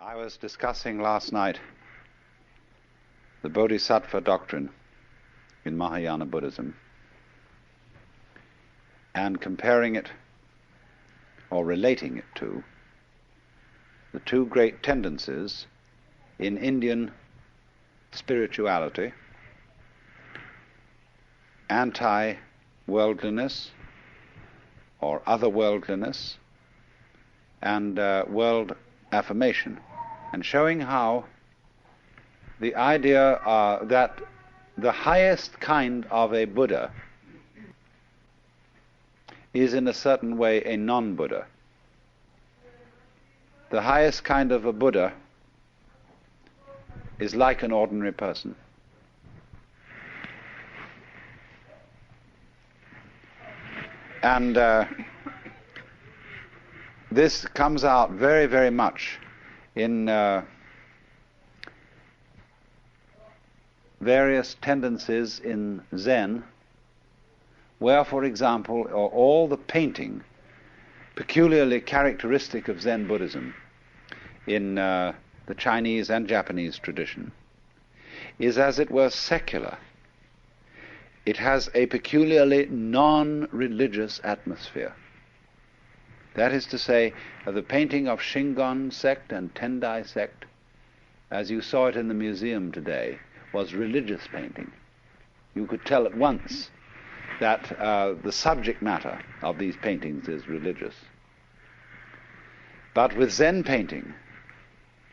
I was discussing last night the Bodhisattva doctrine in Mahayana Buddhism and comparing it or relating it to the two great tendencies in Indian spirituality: anti-worldliness or otherworldliness and world affirmation, and showing how the idea that the highest kind of a Buddha is in a certain way a non-Buddha. The highest kind of a Buddha is like an ordinary person. And this comes out very, very much in various tendencies in Zen, where, for example, all the painting peculiarly characteristic of Zen Buddhism in the Chinese and Japanese tradition is, as it were, secular. It has a peculiarly non-religious atmosphere. That is to say, the painting of Kegon sect and Tendai sect, as you saw it in the museum today, was religious painting. You could tell at once that the subject matter of these paintings is religious. But with Zen painting,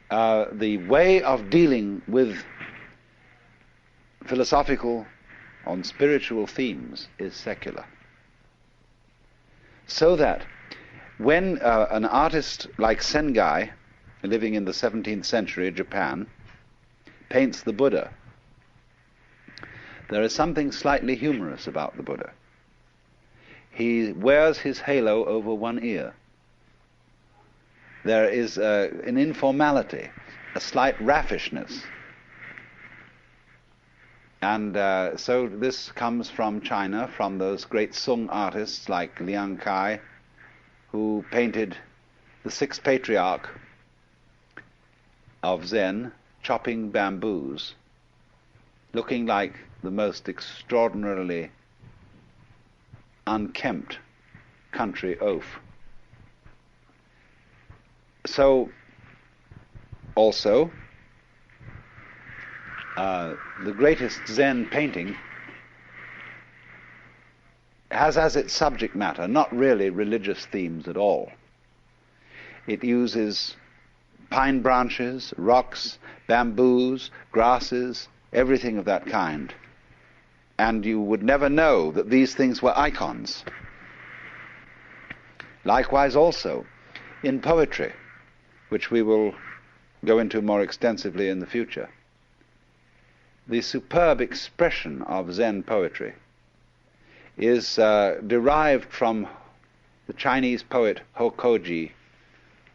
the way of dealing with philosophical and spiritual themes is secular. So that when an artist like Sengai, living in the 17th century Japan, paints the Buddha, there is something slightly humorous about the Buddha. He wears his halo over one ear. There is an informality, a slight raffishness. And so this comes from China, from those great Sung artists like Liang Kai, who painted the sixth patriarch of Zen chopping bamboos, looking like the most extraordinarily unkempt country oaf. So, also, the greatest Zen painting has as its subject matter not really religious themes at all. It uses pine branches, rocks, bamboos, grasses, everything of that kind. And you would never know that these things were icons. Likewise also in poetry, which we will go into more extensively in the future. The superb expression of Zen poetry is derived from the Chinese poet Hokoji,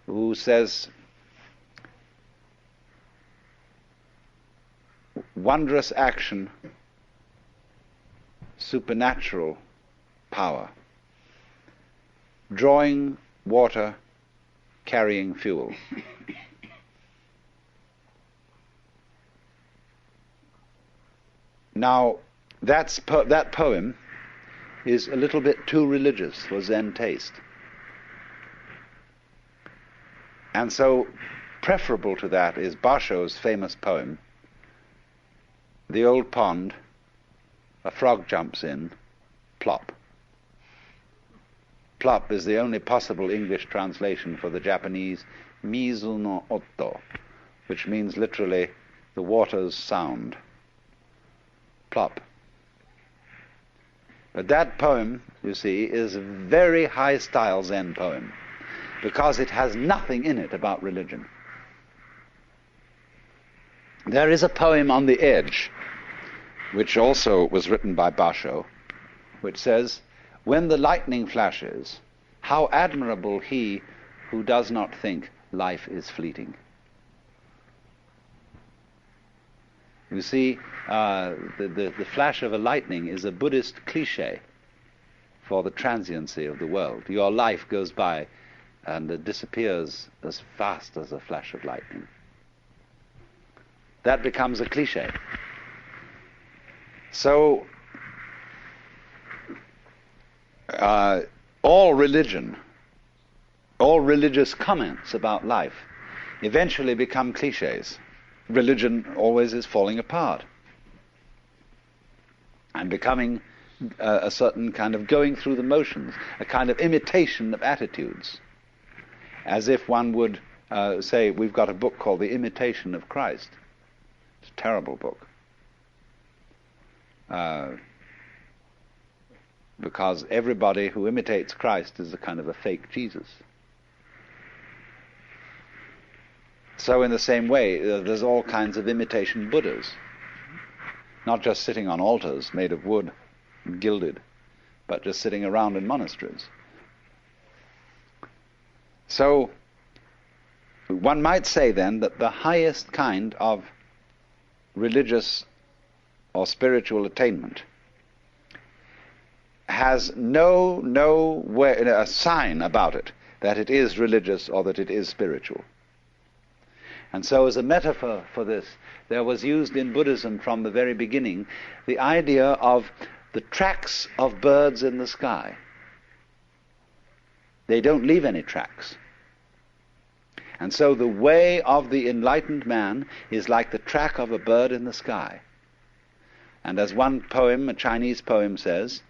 who says, wondrous action, supernatural power, drawing water, carrying fuel. Now, that poem is a little bit too religious for Zen taste. And so, preferable to that is Basho's famous poem, The Old Pond, a frog jumps in, plop. Plop is the only possible English translation for the Japanese mizu no otto, which means literally the water's sound. Plop. But that poem, you see, is a very high-style Zen poem because it has nothing in it about religion. There is a poem on the edge, which also was written by Basho, which says, when the lightning flashes, how admirable he who does not think life is fleeting. You see, the flash of a lightning is a Buddhist cliche for the transiency of the world. Your life goes by and it disappears as fast as a flash of lightning. That becomes a cliche. So, all religion, all religious comments about life eventually become cliches. Religion always is falling apart and becoming a certain kind of going through the motions, a kind of imitation of attitudes, as if one would say, we've got a book called The Imitation of Christ. It's a terrible book. Because everybody who imitates Christ is a kind of a fake Jesus. So in the same way, there's all kinds of imitation Buddhas, not just sitting on altars made of wood and gilded, but just sitting around in monasteries. So one might say then that the highest kind of religious or spiritual attainment has no way, a sign about it that it is religious or that it is spiritual. And so as a metaphor for this, there was used in Buddhism from the very beginning the idea of the tracks of birds in the sky. They don't leave any tracks. And so the way of the enlightened man is like the track of a bird in the sky. And as one poem, a Chinese poem, says,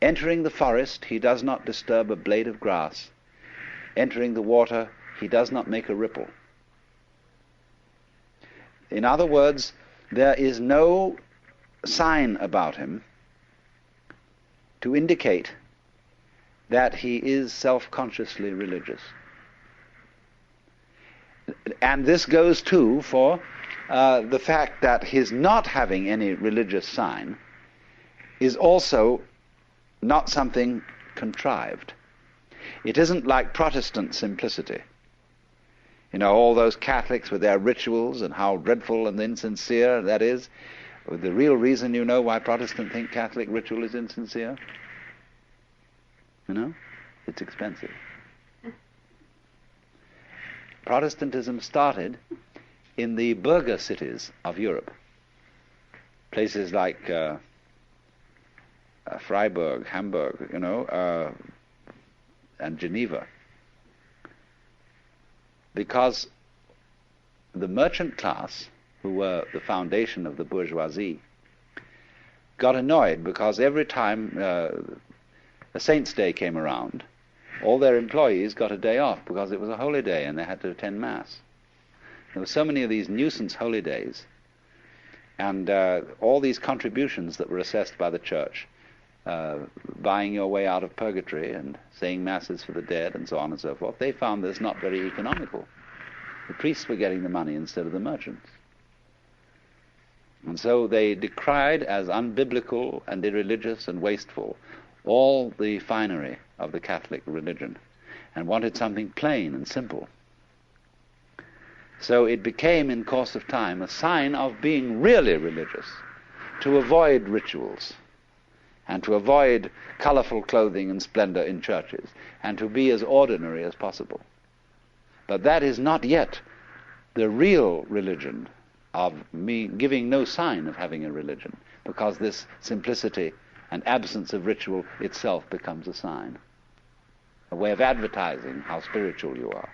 entering the forest, he does not disturb a blade of grass. Entering the water, he does not make a ripple. In other words, there is no sign about him to indicate that he is self-consciously religious. And this goes too for the fact that his not having any religious sign is also not something contrived. It isn't like Protestant simplicity. You know, all those Catholics with their rituals and how dreadful and insincere that is. The real reason, you know, why Protestants think Catholic ritual is insincere? You know? It's expensive. Protestantism started in the burgher cities of Europe. Places like Freiburg, Hamburg, you know, and Geneva. Because the merchant class, who were the foundation of the bourgeoisie, got annoyed because every time a saint's day came around, all their employees got a day off because it was a holy day and they had to attend Mass. There were so many of these nuisance holy days, and all these contributions that were assessed by the church, buying your way out of purgatory and saying masses for the dead and so on and so forth, they found this not very economical. The priests were getting the money instead of the merchants. And so they decried as unbiblical and irreligious and wasteful all the finery of the Catholic religion and wanted something plain and simple. So it became, in course of time, a sign of being really religious, to avoid rituals and to avoid colorful clothing and splendor in churches, and to be as ordinary as possible. But that is not yet the real religion of me giving no sign of having a religion, because this simplicity and absence of ritual itself becomes a sign, a way of advertising how spiritual you are.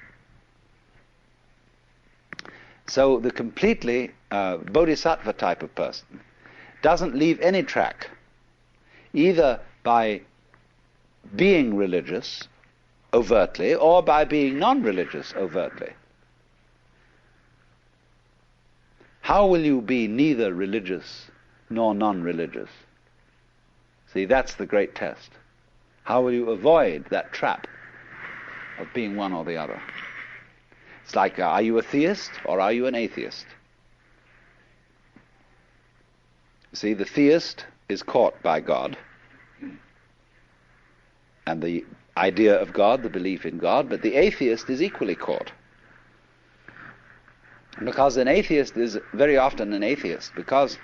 So the completely bodhisattva type of person doesn't leave any track, either by being religious overtly or by being non-religious overtly. How will you be neither religious nor non-religious? See, that's the great test. How will you avoid that trap of being one or the other? It's like, are you a theist or are you an atheist? See, the theist is caught by God and the idea of God, the belief in God, but the atheist is equally caught. Because an atheist is very often an atheist because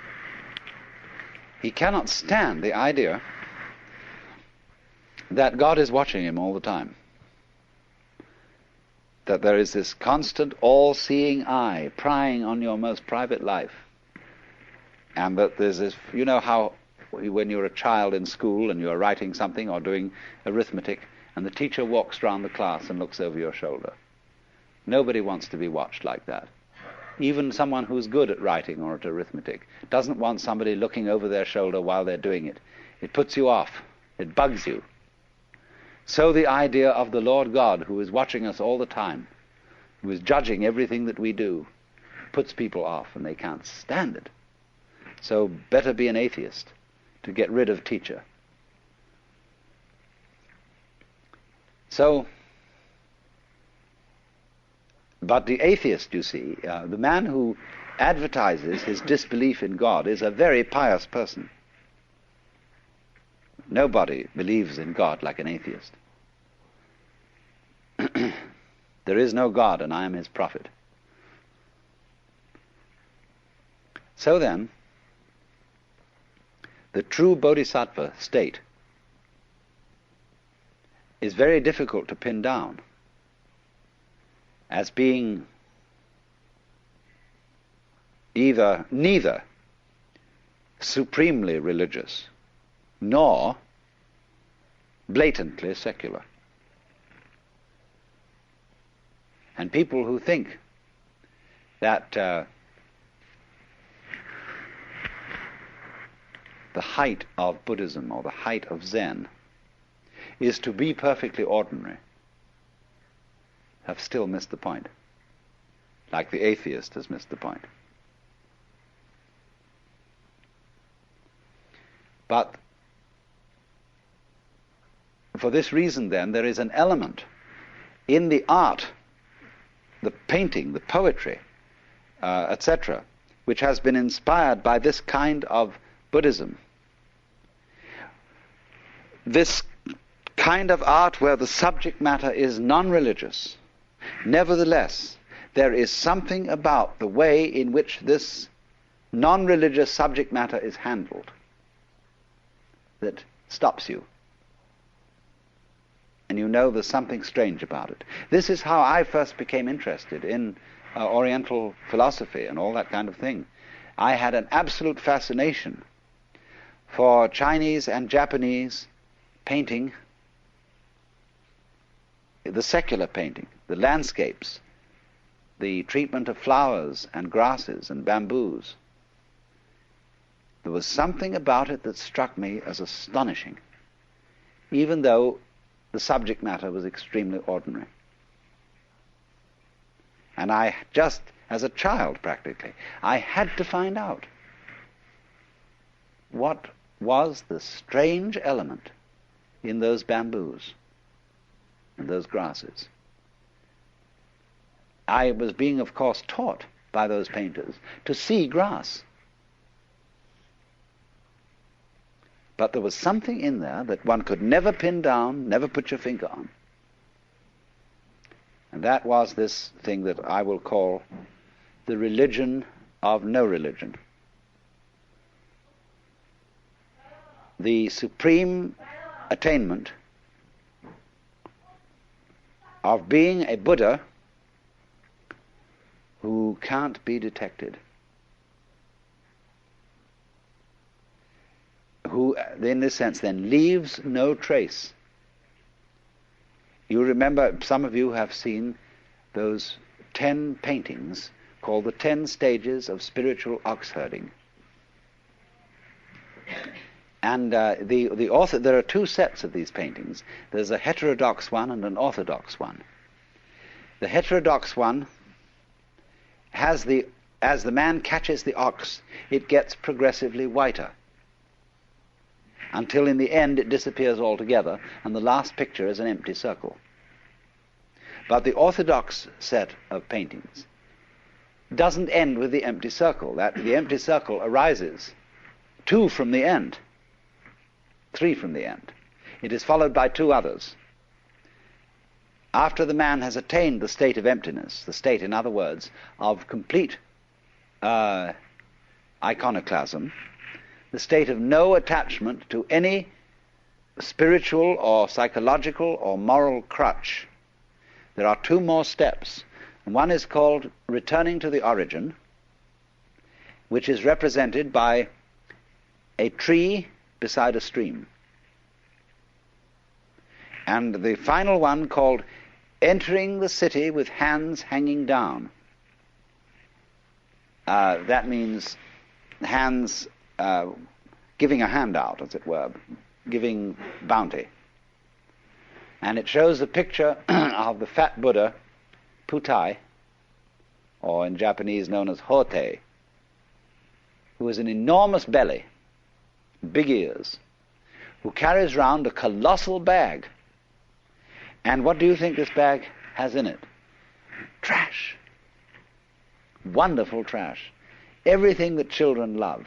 he cannot stand the idea that God is watching him all the time. that there is this constant all-seeing eye prying on your most private life. And that there's this, you know how when you're a child in school and you're writing something or doing arithmetic and the teacher walks around the class and looks over your shoulder. Nobody wants to be watched like that. Even someone who's good at writing or at arithmetic doesn't want somebody looking over their shoulder while they're doing it. It puts you off. It bugs you. So the idea of the Lord God, who is watching us all the time, who is judging everything that we do, puts people off and they can't stand it. So better be an atheist to get rid of teacher. So, but the atheist, you see, the man who advertises his disbelief in God is a very pious person. Nobody believes in God like an atheist. There is no God, and I am his prophet. So then, the true bodhisattva state is very difficult to pin down as being neither supremely religious nor blatantly secular. And people who think that the height of Buddhism or the height of Zen is to be perfectly ordinary have still missed the point, like the atheist has missed the point. But for this reason, then, there is an element in the art, the painting, the poetry, etc., which has been inspired by this kind of Buddhism. This kind of art where the subject matter is non-religious. Nevertheless, there is something about the way in which this non-religious subject matter is handled that stops you. And you know there's something strange about it. This is how I first became interested in Oriental philosophy and all that kind of thing. I had an absolute fascination for Chinese and Japanese painting, the secular painting, the landscapes, the treatment of flowers and grasses and bamboos. There was something about it that struck me as astonishing, even though the subject matter was extremely ordinary. And I just, as a child practically, I had to find out what was the strange element in those bamboos and those grasses. I was being, of course, taught by those painters to see grass. But there was something in there that one could never pin down, never put your finger on. And that was this thing that I will call the religion of no religion. The supreme attainment of being a Buddha who can't be detected, who, in this sense, then leaves no trace. You remember, some of you have seen those 10 paintings called the 10 Stages of Spiritual Ox Herding. And the author, there are two sets of these paintings. There's a heterodox one and an orthodox one. The heterodox one has as the man catches the ox, it gets progressively whiter, until in the end it disappears altogether, and the last picture is an empty circle. But the orthodox set of paintings doesn't end with the empty circle. The empty circle arises 2 from the end, 3 from the end. It is followed by 2 others. After the man has attained the state of emptiness, the state, in other words, of complete iconoclasm, the state of no attachment to any spiritual or psychological or moral crutch, there are two more steps. One is called returning to the origin, which is represented by a tree beside a stream. And the final one called entering the city with hands hanging down. That means hands giving a handout, as it were, giving bounty. And it shows a picture of the fat Buddha, Putai, or in Japanese known as Hotei, who has an enormous belly, big ears, who carries round a colossal bag. And what do you think this bag has in it? Trash. Wonderful trash. Everything that children love.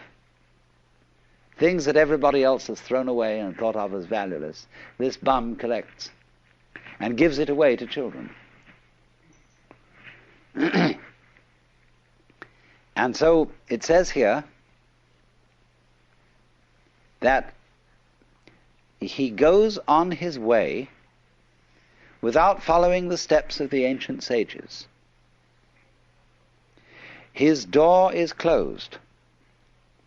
Things that everybody else has thrown away and thought of as valueless, this bum collects and gives it away to children. And so it says here that he goes on his way without following the steps of the ancient sages. His door is closed.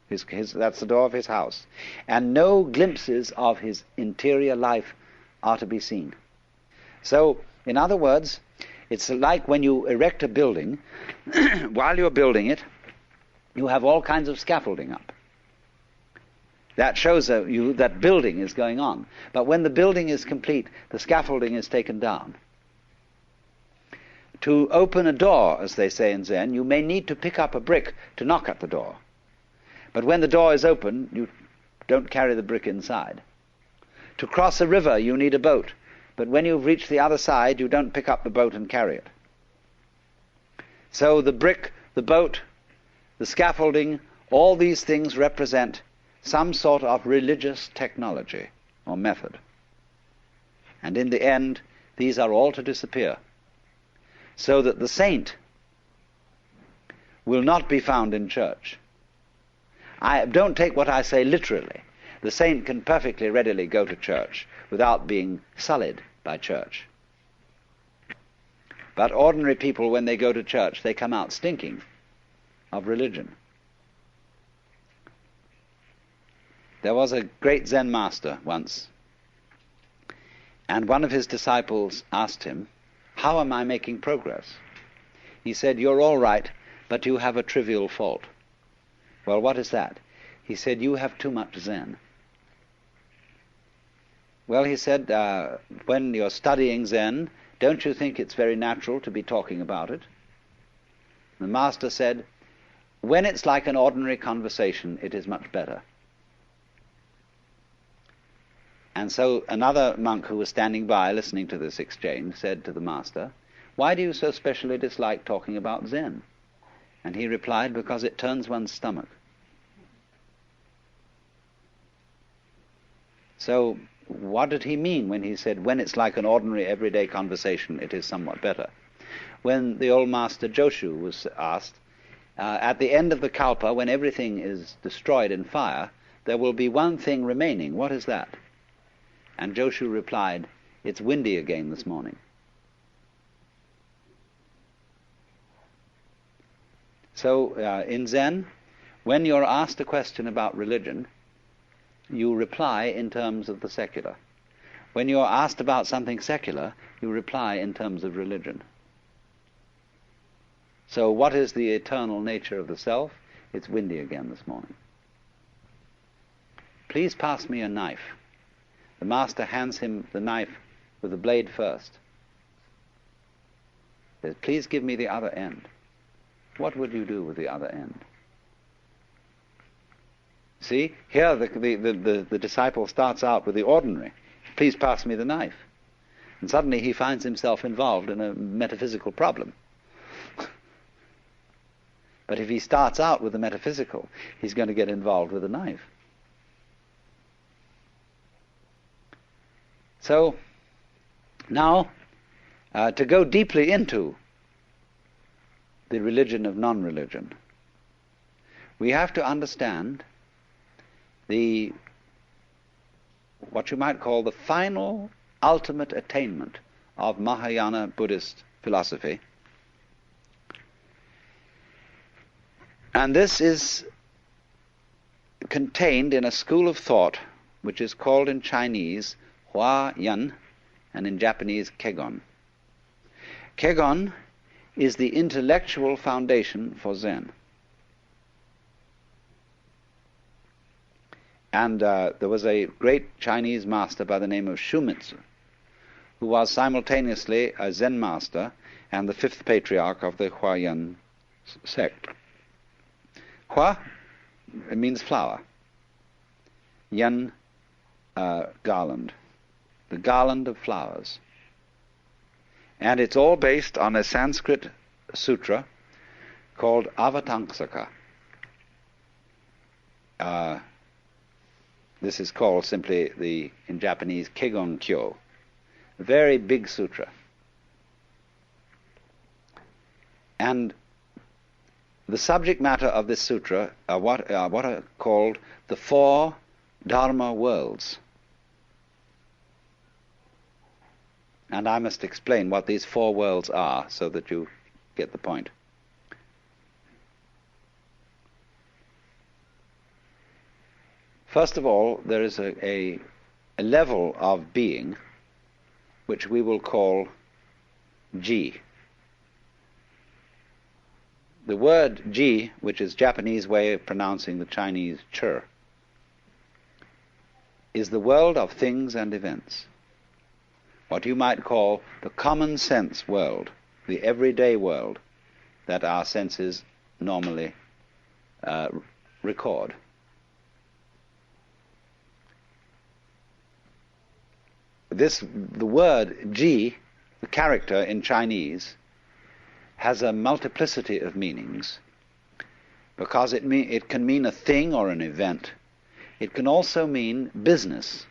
That's the door of his house. And no glimpses of his interior life are to be seen. So, in other words, it's like when you erect a building, while you're building it, you have all kinds of scaffolding up. That shows you that building is going on. But when the building is complete, the scaffolding is taken down. To open a door, as they say in Zen, you may need to pick up a brick to knock at the door. But when the door is open, you don't carry the brick inside. To cross a river, you need a boat. But when you've reached the other side, you don't pick up the boat and carry it. So the brick, the boat, the scaffolding, all these things represent some sort of religious technology or method. And in the end, these are all to disappear, so that the saint will not be found in church. I don't take what I say literally. The saint can perfectly readily go to church without being sullied by church. But ordinary people, when they go to church, they come out stinking of religion. There was a great Zen master once, and one of his disciples asked him, "How am I making progress?" He said, "You're all right, but you have a trivial fault." "Well, what is that?" He said, "You have too much Zen." Well, he said, when you're studying Zen, don't you think it's very natural to be talking about it? The master said, "When it's like an ordinary conversation, it is much better." And so another monk who was standing by listening to this exchange said to the master, "Why do you so specially dislike talking about Zen?" And he replied, "Because it turns one's stomach." So what did he mean when he said, when it's like an ordinary everyday conversation, it is somewhat better? When the old master Joshu was asked, at the end of the kalpa, when everything is destroyed in fire, there will be one thing remaining. What is that? And Joshu replied, "It's windy again this morning." So in Zen, when you're asked a question about religion, you reply in terms of the secular. When you're asked about something secular, you reply in terms of religion. So what is the eternal nature of the self? It's windy again this morning. "Please pass me a knife." The master hands him the knife with the blade first. He says, "Please give me the other end." What would you do with the other end? See, here the disciple starts out with the ordinary. "Please pass me the knife." And suddenly he finds himself involved in a metaphysical problem. But if he starts out with the metaphysical, he's going to get involved with the knife. So, now, to go deeply into the religion of non-religion, we have to understand what you might call the final ultimate attainment of Mahayana Buddhist philosophy. And this is contained in a school of thought which is called in Chinese Hua Yan and in Japanese Kegon. Kegon is the intellectual foundation for Zen. And there was a great Chinese master by the name of Shumitsu, who was simultaneously a Zen master and the fifth patriarch of the Huayan sect. Hua, it means flower. Yan, garland. The garland of flowers. And it's all based on a Sanskrit sutra called Avatamsaka. This is called simply, in Japanese, Kegon Kyo. A very big sutra. And the subject matter of this sutra are what are called the four dharma worlds. And I must explain what these four worlds are so that you get the point. First of all, there is a level of being which we will call ji. The word ji, which is Japanese way of pronouncing the Chinese chur, is the world of things and events. What you might call the common sense world, the everyday world that our senses normally record. The word ji, the character in Chinese, has a multiplicity of meanings because it can mean a thing or an event. It can also mean business,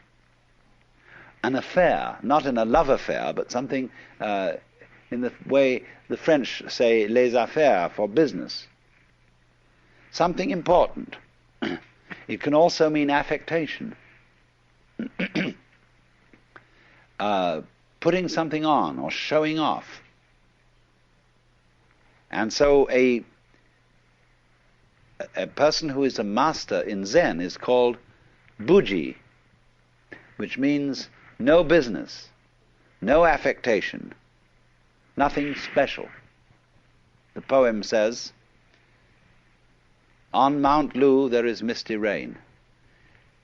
an affair, not in a love affair, but something in the way the French say les affaires, for business. Something important. It can also mean affectation. Putting something on or showing off. And so a person who is a master in Zen is called Buji, which means no business, no affectation, nothing special. The poem says, "On Mount Lu there is misty rain,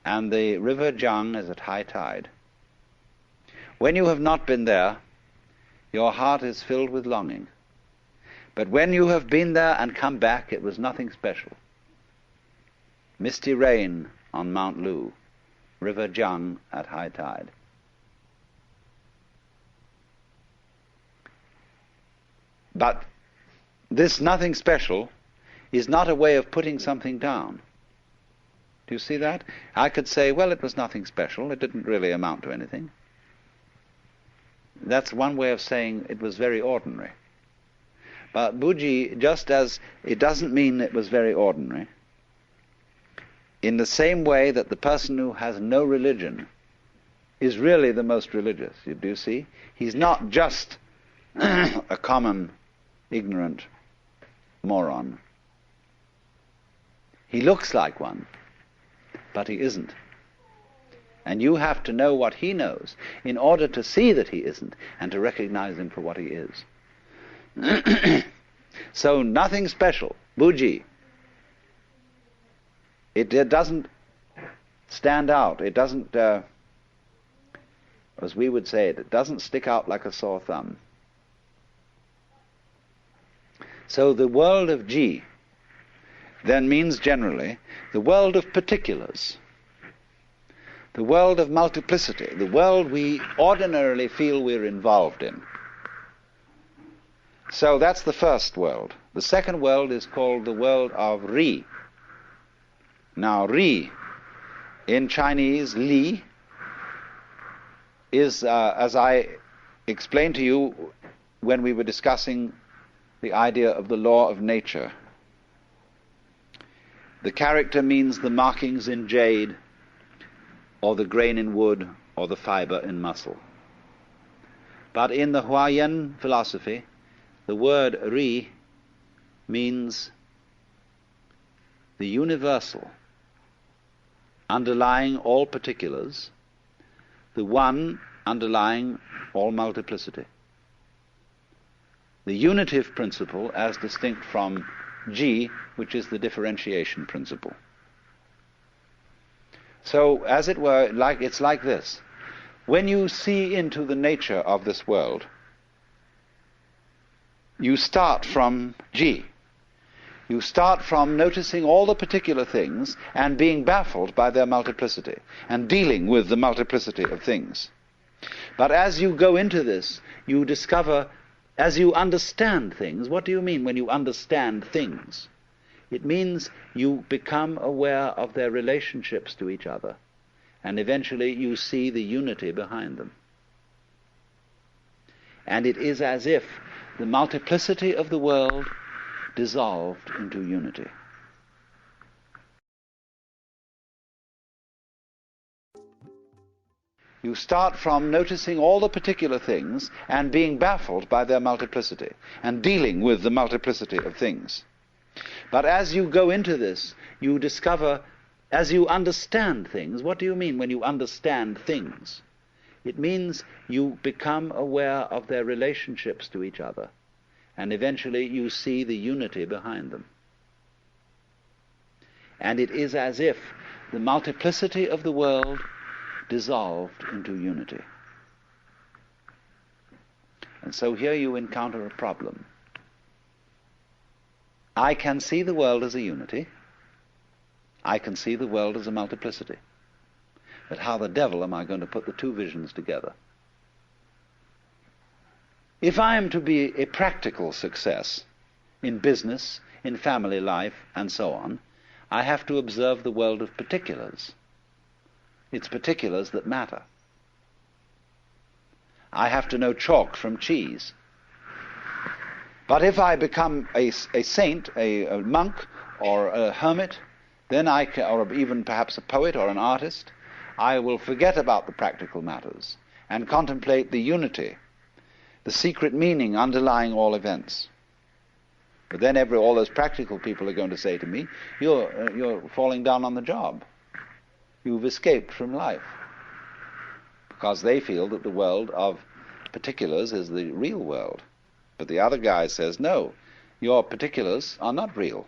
and the river Jiang is at high tide. When you have not been there, your heart is filled with longing. But when you have been there and come back, it was nothing special. Misty rain on Mount Lu, river Jiang at high tide." But this nothing special is not a way of putting something down. Do you see that? I could say, well, it was nothing special. It didn't really amount to anything. That's one way of saying it was very ordinary. But Buji, just as it doesn't mean it was very ordinary, in the same way that the person who has no religion is really the most religious, you do see? He's not just a common, ignorant moron. He looks like one, but he isn't. And you have to know what he knows in order to see that he isn't and to recognize him for what he is. So nothing special, Buji. It doesn't stand out. It doesn't, as we would say it doesn't stick out like a sore thumb. So the world of Ji then means generally the world of particulars, the world of multiplicity, the world we ordinarily feel we're involved in. So that's the first world. The second world is called the world of Ri. Now Ri, in Chinese, Li, is, as I explained to you when we were discussing the idea of the law of nature, the character means the markings in jade, or the grain in wood, or the fiber in muscle. But in the Huayan philosophy, the word ri means the universal, underlying all particulars, the one underlying all multiplicity. The unitive principle as distinct from G, which is the differentiation principle. So, as it were, it's like this. When you see into the nature of this world, you start from G. You start from noticing all the particular things and being baffled by their multiplicity and dealing with the multiplicity of things. But as you go into this, you discover, as you understand things, what do you mean when you understand things? It means you become aware of their relationships to each other, and eventually you see the unity behind them. And it is as if the multiplicity of the world dissolved into unity. You start from noticing all the particular things and being baffled by their multiplicity and dealing with the multiplicity of things. But as you go into this, you discover, as you understand things, what do you mean when you understand things? It means you become aware of their relationships to each other, and eventually you see the unity behind them. And it is as if the multiplicity of the world dissolved into unity. And so here you encounter a problem. I can see the world as a unity. I can see the world as a multiplicity. But how the devil am I going to put the two visions together? If I am to be a practical success in business, in family life, and so on, I have to observe the world of particulars. It's particulars that matter. I have to know chalk from cheese. But if I become a saint, a monk, or a hermit, then or even perhaps a poet or an artist, I will forget about the practical matters and contemplate the unity, the secret meaning underlying all events. But then all those practical people are going to say to me, you're falling down on the job. You've escaped from life. Because they feel that the world of particulars is the real world. But the other guy says, no, your particulars are not real.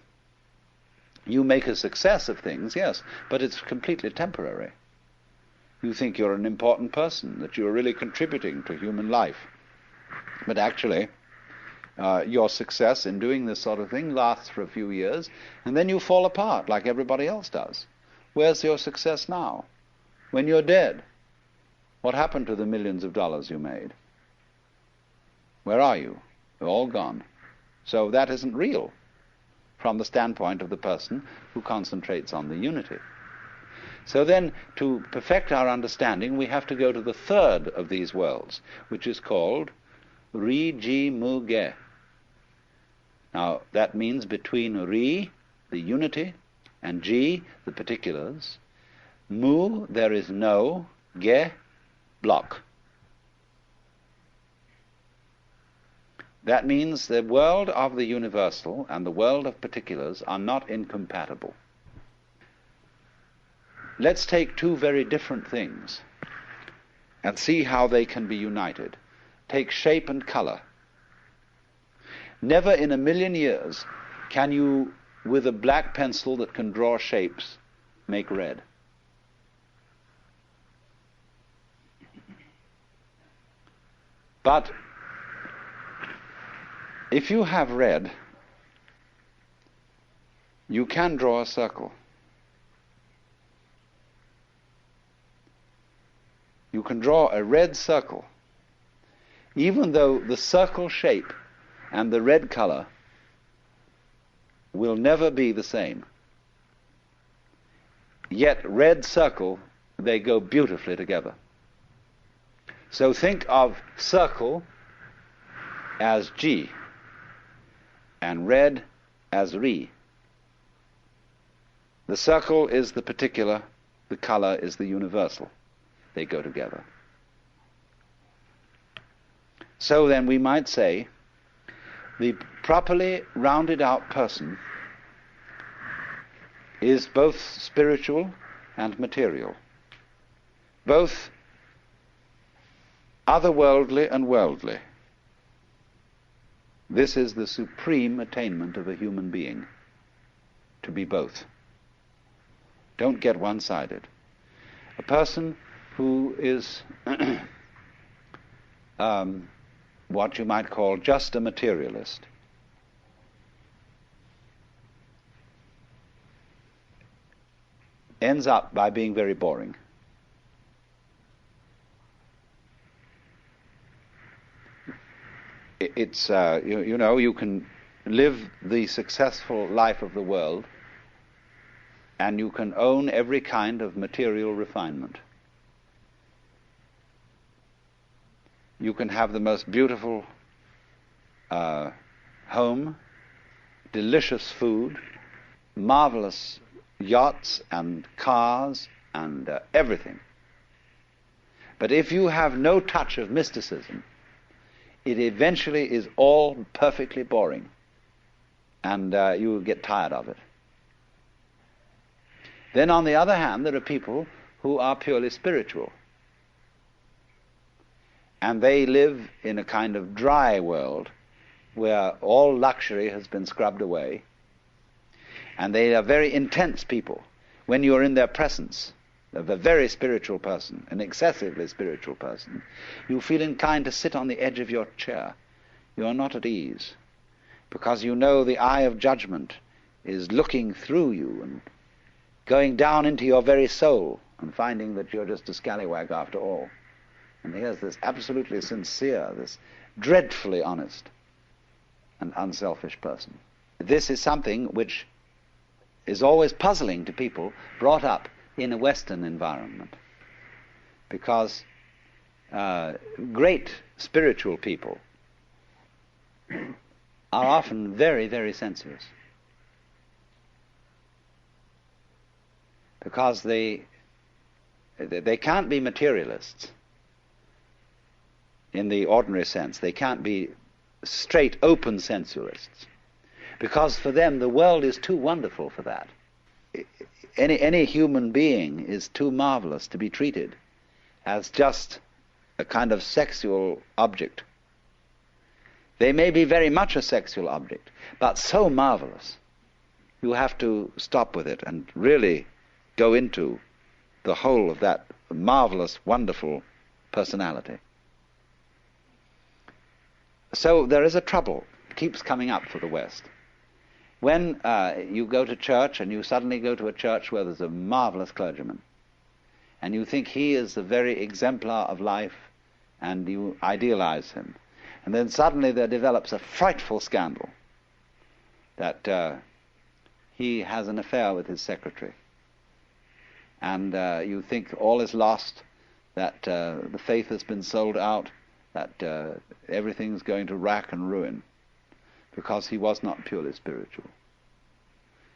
You make a success of things, yes, but it's completely temporary. You think you're an important person, that you're really contributing to human life. But actually, your success in doing this sort of thing lasts for a few years, and then you fall apart like everybody else does. Where's your success now? When you're dead, what happened to the millions of dollars you made? Where are you? They're all gone. So that isn't real from the standpoint of the person who concentrates on the unity. So then, to perfect our understanding, we have to go to the third of these worlds, which is called Ri Ji Mu Ge. Now, that means between Ri, the unity, and Ji, the particulars, Mu, there is no, Ge, block. That means the world of the universal and the world of particulars are not incompatible. Let's take two very different things and see how they can be united. Take shape and color. Never in a million years can you, with a black pencil that can draw shapes, make red. But if you have red, you can draw a circle. You can draw a red circle, even though the circle shape and the red color will never be the same. Yet red circle, they go beautifully together. So think of circle as G and red as Ri. The circle is the particular, the color is the universal. They go together. So then we might say the properly rounded out person is both spiritual and material, both otherworldly and worldly. This is the supreme attainment of a human being, to be both. Don't get one-sided. A person who is what you might call just a materialist ends up by being very boring. It's you know, you can live the successful life of the world and you can own every kind of material refinement. You can have the most beautiful home, delicious food, marvelous yachts and cars and everything. But if you have no touch of mysticism, it eventually is all perfectly boring, and you will get tired of it. Then on the other hand, there are people who are purely spiritual, and they live in a kind of dry world where all luxury has been scrubbed away, and they are very intense people. When you're in their presence of a very spiritual person, an excessively spiritual person, you feel inclined to sit on the edge of your chair. You are not at ease, because you know the eye of judgment is looking through you and going down into your very soul and finding that you're just a scallywag after all. And here's this absolutely sincere, this dreadfully honest and unselfish person. This is something which is always puzzling to people brought up in a Western environment, because great spiritual people are often very, very sensuous, because they can't be materialists in the ordinary sense. They can't be straight, open sensualists, because for them the world is too wonderful for that. Any human being is too marvelous to be treated as just a kind of sexual object. They may be very much a sexual object, but so marvelous, you have to stop with it and really go into the whole of that marvelous, wonderful personality. So there is a trouble, keeps coming up for the West. When you go to church and you suddenly go to a church where there's a marvelous clergyman, and you think he is the very exemplar of life, and you idealize him, and then suddenly there develops a frightful scandal that he has an affair with his secretary, and you think all is lost, that the faith has been sold out, that everything's going to rack and ruin, because he was not purely spiritual.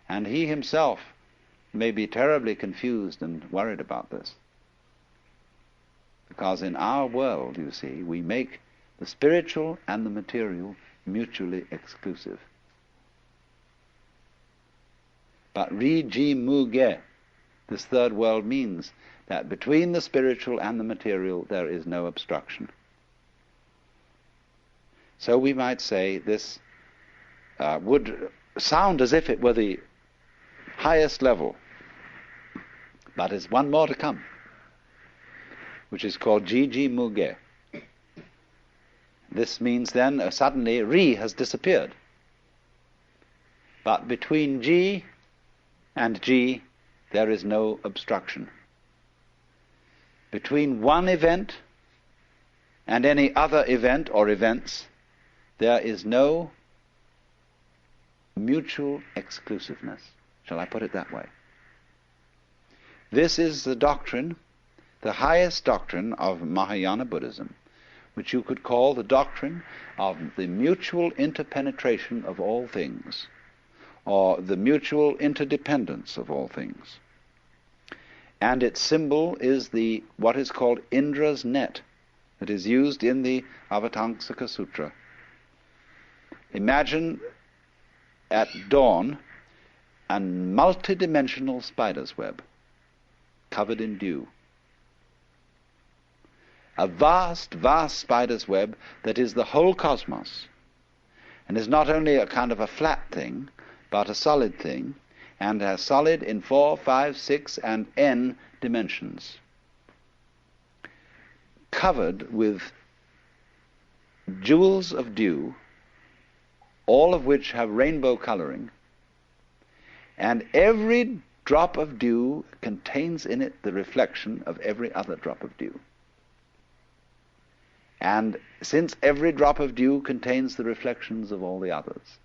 And he himself may be terribly confused and worried about this, because in our world, you see, we make the spiritual and the material mutually exclusive. But Ri-ji Mu-ge, this third world, means that between the spiritual and the material there is no obstruction. So we might say this would sound as if it were the highest level, but there's one more to come, which is called Ji-ji Mu-ge. This means then suddenly Ri has disappeared, but between Ji and Ji there is no obstruction. Between one event and any other event or events there is no mutual exclusiveness. Shall I put it that way? This is the doctrine, the highest doctrine of Mahayana Buddhism, which you could call the doctrine of the mutual interpenetration of all things, or the mutual interdependence of all things. And its symbol is what is called Indra's net, that is used in the Avatamsaka Sutra. Imagine at dawn a multidimensional spider's web covered in dew. A vast, vast spider's web that is the whole cosmos, and is not only a kind of a flat thing, but a solid thing, and as solid in 4, 5, 6, and n dimensions, covered with jewels of dew, all of which have rainbow coloring, and every drop of dew contains in it the reflection of every other drop of dew. And since every drop of dew contains the reflections of all the others,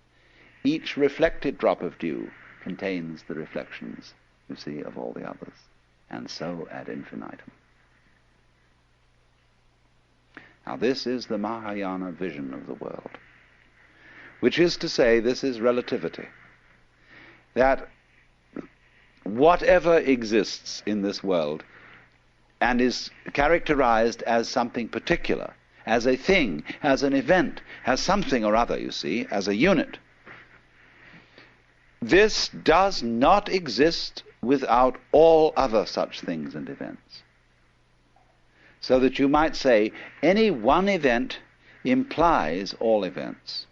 each reflected drop of dew contains the reflections, you see, of all the others, and so ad infinitum. Now this is the Mahayana vision of the world, which is to say, this is relativity, that whatever exists in this world and is characterized as something particular, as a thing, as an event, as something or other, you see, as a unit, this does not exist without all other such things and events. So that you might say any one event implies all events.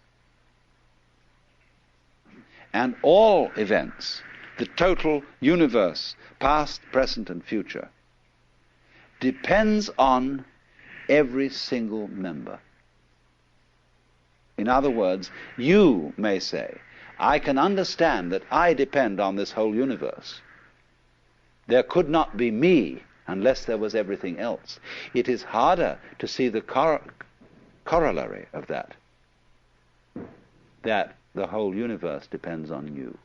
And all events, the total universe, past, present, and future, depends on every single member. In other words, you may say, I can understand that I depend on this whole universe. There could not be me unless there was everything else. It is harder to see the corollary of that the whole universe depends on you.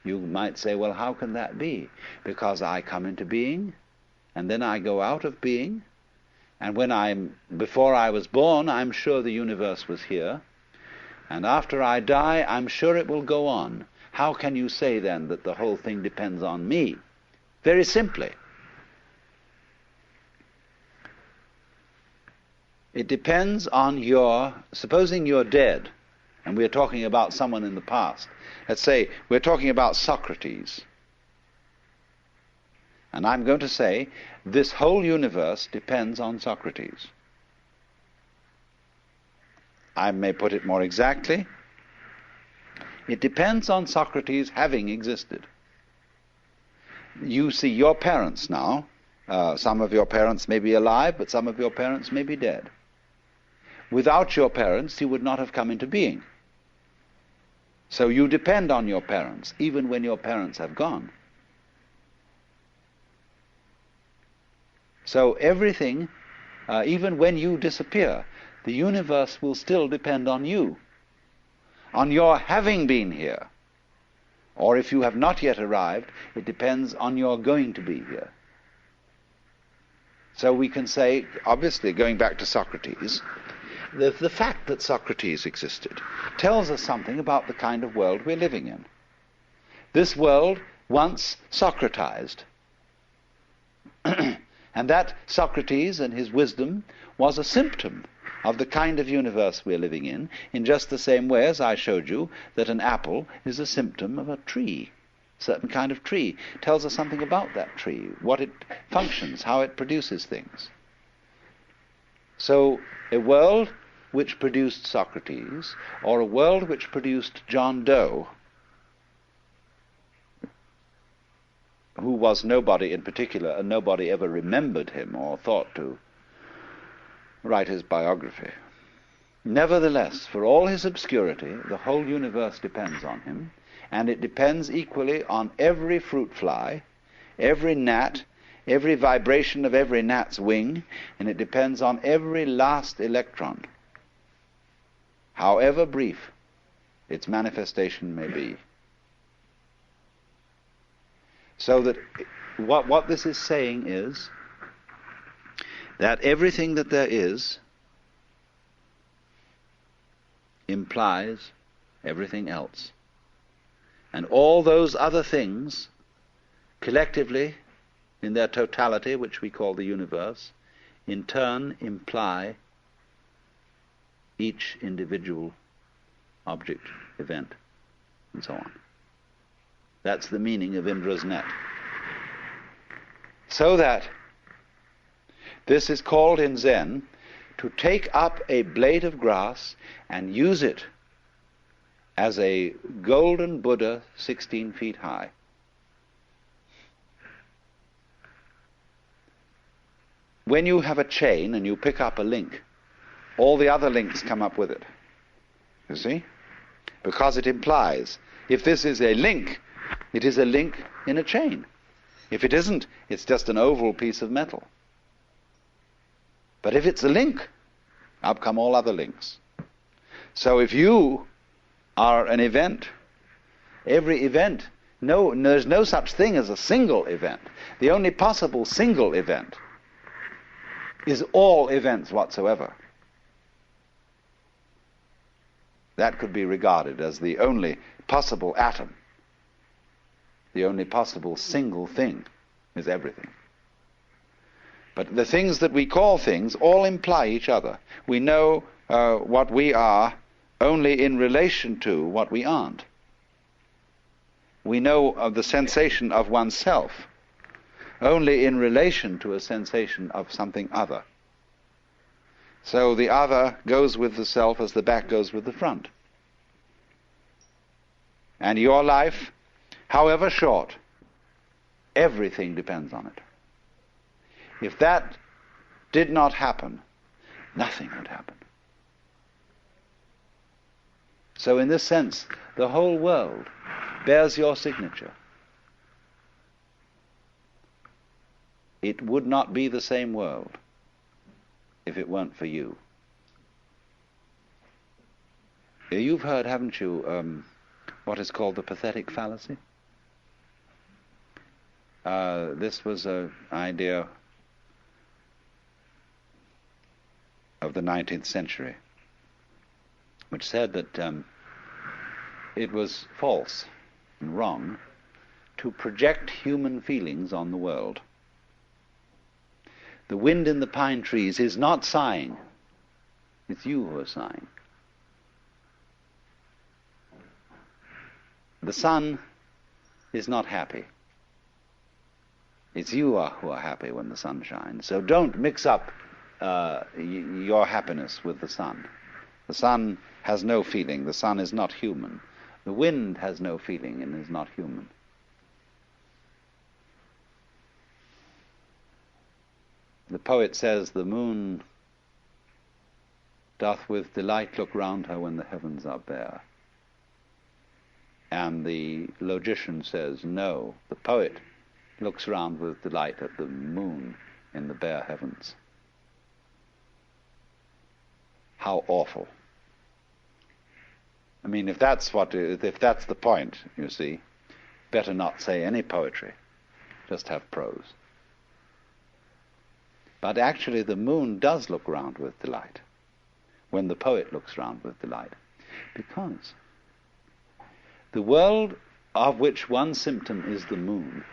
You might say, well, how can that be? Because I come into being, and then I go out of being, and before I was born, I'm sure the universe was here, and after I die, I'm sure it will go on. How can you say then that the whole thing depends on me? Very simply, it depends on supposing you're dead, and we're talking about someone in the past. Let's say we're talking about Socrates. And I'm going to say this whole universe depends on Socrates. I may put it more exactly. It depends on Socrates having existed. You see your parents now. Some of your parents may be alive, but some of your parents may be dead. Without your parents, you would not have come into being. So you depend on your parents, even when your parents have gone. So everything, even when you disappear, the universe will still depend on you, on your having been here. Or if you have not yet arrived, it depends on your going to be here. So we can say, obviously, going back to Socrates, the fact that Socrates existed tells us something about the kind of world we're living in. This world once Socratized. And that Socrates and his wisdom was a symptom of the kind of universe we're living in just the same way as I showed you that an apple is a symptom of a tree. A certain kind of tree tells us something about that tree, what it functions, how it produces things. So a world which produced Socrates, or a world which produced John Doe, who was nobody in particular, and nobody ever remembered him or thought to write his biography. Nevertheless, for all his obscurity, the whole universe depends on him, and it depends equally on every fruit fly, every gnat, every vibration of every gnat's wing, and it depends on every last electron, however brief its manifestation may be. So that what this is saying is that everything that there is implies everything else. And all those other things, collectively, in their totality, which we call the universe, in turn imply each individual object, event, and so on. That's the meaning of Indra's net. So that this is called in Zen to take up a blade of grass and use it as a golden Buddha 16 feet high. When you have a chain and you pick up a link, all the other links come up with it. You see? Because it implies, if this is a link, it is a link in a chain. If it isn't, it's just an oval piece of metal. But if it's a link, up come all other links. So if you are an event, every event, there's no such thing as a single event. The only possible single event is all events whatsoever. That could be regarded as the only possible atom. The only possible single thing is everything. But the things that we call things all imply each other. We know what we are only in relation to what we aren't. We know of the sensation of oneself only in relation to a sensation of something other. So the other goes with the self as the back goes with the front. And your life, however short, everything depends on it. If that did not happen, nothing would happen. So in this sense, the whole world bears your signature. It would not be the same world if it weren't for you. You've heard, haven't you, what is called the pathetic fallacy? This was an idea of the 19th century, which said that it was false and wrong to project human feelings on the world. The wind in the pine trees is not sighing. It's you who are sighing. The sun is not happy. It's you who are happy when the sun shines. So don't mix up your happiness with the sun. The sun has no feeling. The sun is not human. The wind has no feeling and is not human. The poet says, the moon doth with delight look round her when the heavens are bare. And the logician says, no, the poet looks round with delight at the moon in the bare heavens. How awful. I mean, if that's the point, you see, better not say any poetry, just have prose. But actually the moon does look round with delight when the poet looks round with delight, because the world of which one symptom is the moon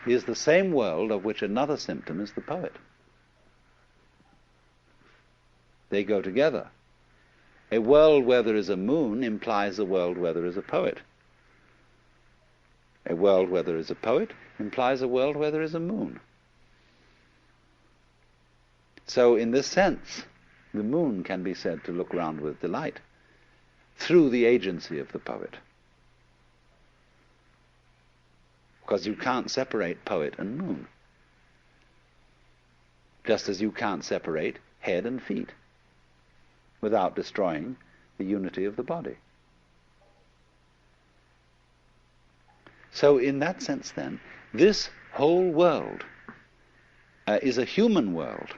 is the same world of which another symptom is the poet. They go together. A world where there is a moon implies a world where there is a poet. A world where there is a poet implies a world where there is a moon. So in this sense, the moon can be said to look round with delight through the agency of the poet. Because you can't separate poet and moon. Just as you can't separate head and feet without destroying the unity of the body. So in that sense then, this whole world is a human world.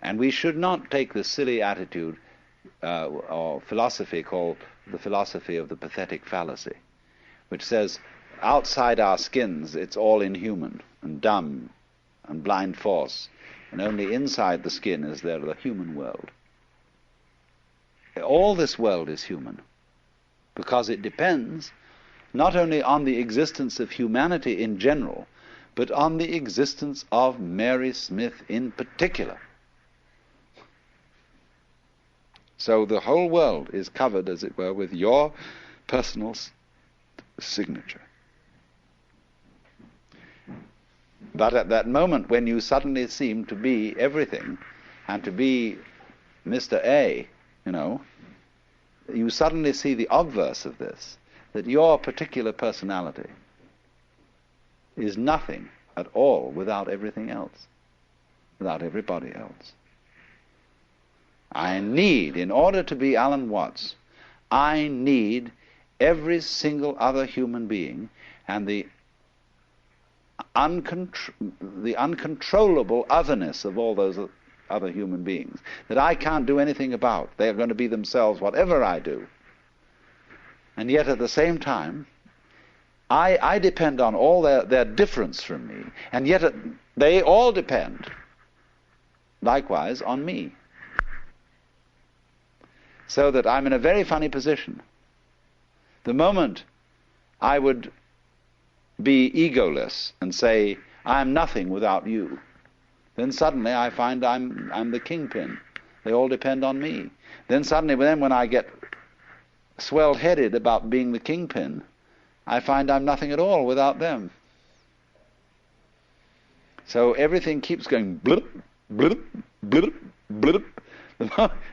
And we should not take this silly attitude or philosophy called the philosophy of the pathetic fallacy, which says outside our skins it's all inhuman and dumb and blind force, and only inside the skin is there the human world. All this world is human, because it depends not only on the existence of humanity in general, but on the existence of Mary Smith in particular. So the whole world is covered, as it were, with your personal signature. But at that moment when you suddenly seem to be everything, and to be Mr. A, you suddenly see the obverse of this, that your particular personality is nothing at all without everything else, without everybody else. I need, in order to be Alan Watts, I need every single other human being and the uncontrollable otherness of all those other human beings that I can't do anything about. They are going to be themselves whatever I do. And yet at the same time, I depend on all their difference from me, and yet they all depend likewise on me. So that I'm in a very funny position. The moment I would be egoless and say, I'm nothing without you, then suddenly I find I'm the kingpin. They all depend on me. Then suddenly, when I get swelled-headed about being the kingpin, I find I'm nothing at all without them. So everything keeps going blip, blip, blip, blip. In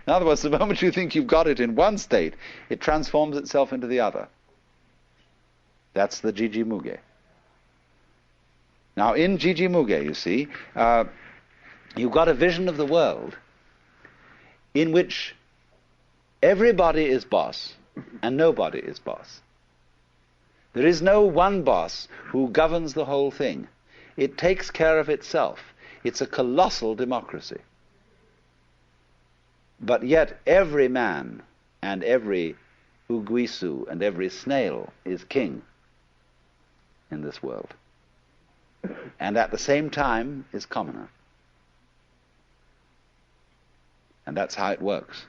other words, the moment you think you've got it in one state, it transforms itself into the other. That's the Jiji Muge. Now, in Jiji Muge, you see, you've got a vision of the world in which everybody is boss and nobody is boss. There is no one boss who governs the whole thing. It takes care of itself. It's a colossal democracy. But yet every man and every uguisu and every snail is king in this world. And at the same time is commoner. And that's how it works.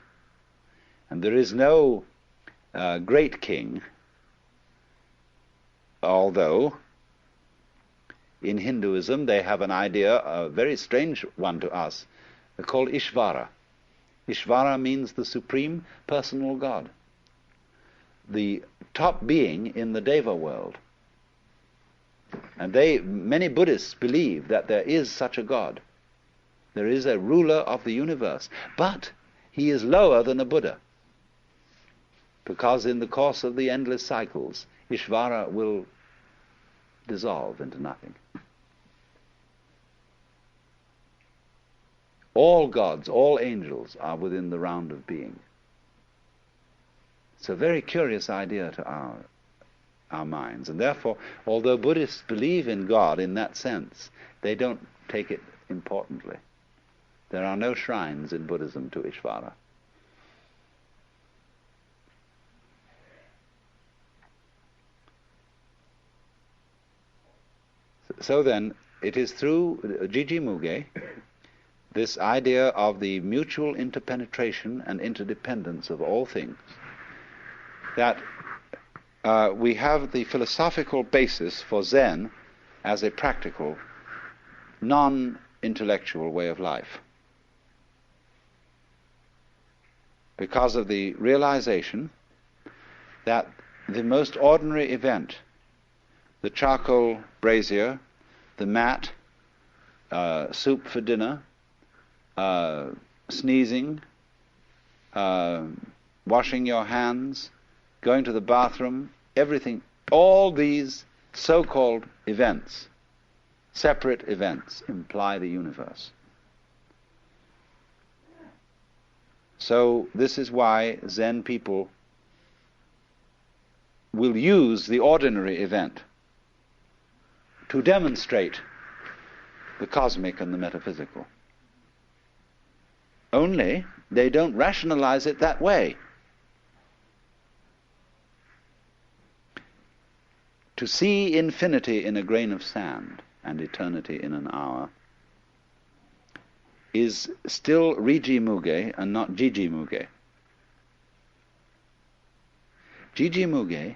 And there is no great king, although in Hinduism they have an idea, a very strange one to us, called Ishvara. Ishvara means the supreme personal God, the top being in the Deva world. And many Buddhists believe that there is such a God. There is a ruler of the universe, but he is lower than a Buddha, because in the course of the endless cycles, Ishvara will dissolve into nothing. All gods, all angels are within the round of being. It's a very curious idea to our minds, and therefore, although Buddhists believe in God in that sense, they don't take it importantly. There are no shrines in Buddhism to Ishvara. So then, it is through Jiji Muge, this idea of the mutual interpenetration and interdependence of all things, that we have the philosophical basis for Zen as a practical, non-intellectual way of life. Because of the realization that the most ordinary event, the charcoal brazier, the mat, soup for dinner, sneezing, washing your hands, going to the bathroom, everything, all these so-called events, separate events, imply the universe. So this is why Zen people will use the ordinary event to demonstrate the cosmic and the metaphysical. Only they don't rationalize it that way. To see infinity in a grain of sand and eternity in an hour is still Riji Muge and not Jiji Muge. Jiji Muge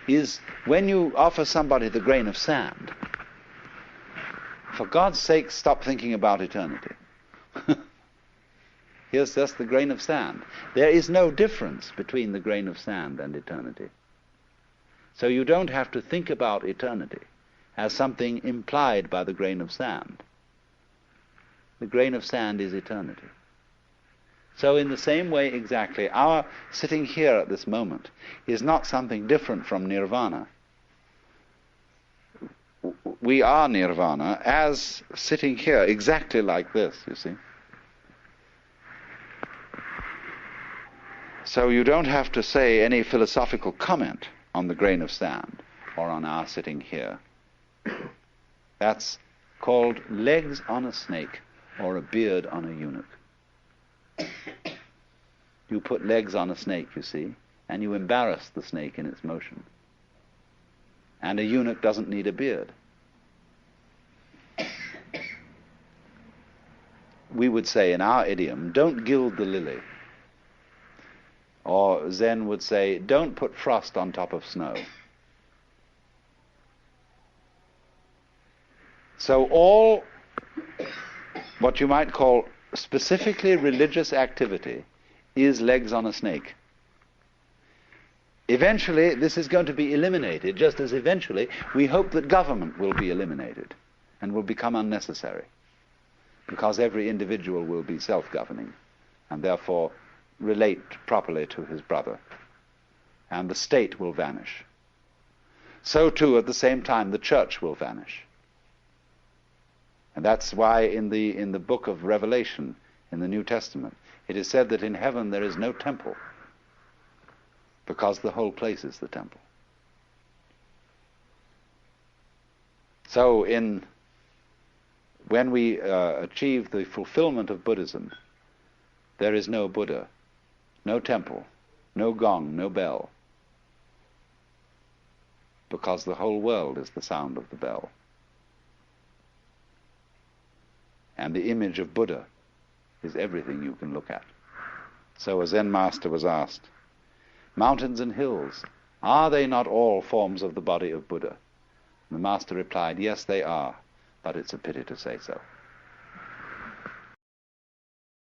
is when you offer somebody the grain of sand, For God's sake, stop thinking about eternity. Here's just the grain of sand. There is no difference between the grain of sand and eternity. So you don't have to think about eternity as something implied by the grain of sand. The grain of sand is eternity. So in the same way exactly, our sitting here at this moment is not something different from nirvana. We are nirvana as sitting here exactly like this, you see. So you don't have to say any philosophical comment on the grain of sand or on our sitting here. That's called legs on a snake or a beard on a eunuch. You put legs on a snake, you see, and you embarrass the snake in its motion. And a eunuch doesn't need a beard. We would say in our idiom, don't gild the lily. Or Zen would say, don't put frost on top of snow. So all what you might call specifically religious activity is legs on a snake. Eventually, this is going to be eliminated, just as eventually we hope that government will be eliminated and will become unnecessary, because every individual will be self-governing and therefore relate properly to his brother, and the state will vanish. So too, at the same time, the church will vanish. And that's why in the book of Revelation, in the New Testament, it is said that in heaven there is no temple, because the whole place is the temple. So when we achieve the fulfillment of Buddhism, there is no Buddha, no temple, no gong, no bell, because the whole world is the sound of the bell. And the image of Buddha is everything you can look at. So a Zen master was asked, mountains and hills, are they not all forms of the body of Buddha? And the master replied, yes, they are, but it's a pity to say so.